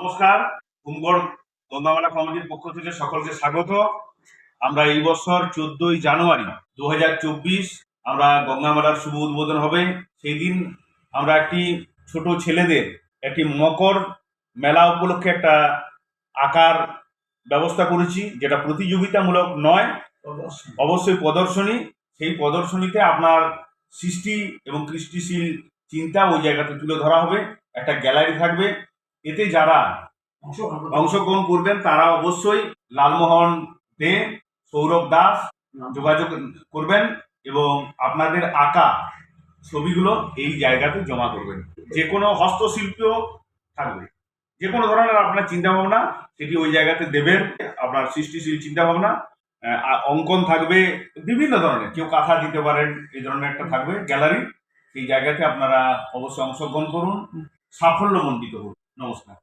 নমস্কার। কুমগড় গঙ্গামালা কমিটির পক্ষ থেকে সকলকে স্বাগত। আমরা এই বছর 14ই জানুয়ারি 2024 আমরা গঙ্গামালার শুভ উদ্বোধন হবে। সেই দিন আমরা একটি ছোট ছেলেদের একটি মকর মেলা উপলক্ষে একটা আঁকার ব্যবস্থা করেছি, যেটা প্রতিযোগিতামূলক নয়, অবশ্যই প্রদর্শনী। সেই প্রদর্শনীতে আপনার সৃষ্টি এবং কৃষ্টিশীল চিন্তা ওই জায়গাতে তুলে ধরা হবে। একটা গ্যালারি থাকবে। এতে যারা অংশগ্রহণ করবেন তারা অবশ্যই লালমোহন দে, সৌরভ দাস যোগাযোগ করবেন এবং আপনাদের আঁকা ছবিগুলো এই জায়গাতে জমা করবেন। যে কোনো হস্তশিল্পীও থাকবে, যে কোনো ধরনের আপনার চিন্তাভাবনা সেটি ওই জায়গাতে দেবেন। আপনার সৃষ্টিশীল চিন্তাভাবনা, অঙ্কন থাকবে বিভিন্ন ধরনের, কেউ কাঁথা দিতে পারেন, এই ধরনের একটা থাকবে গ্যালারি। সেই জায়গাতে আপনারা অবশ্যই অংশগ্রহণ করুন, সাফল্যমণ্ডিত করুন। নমস্কার।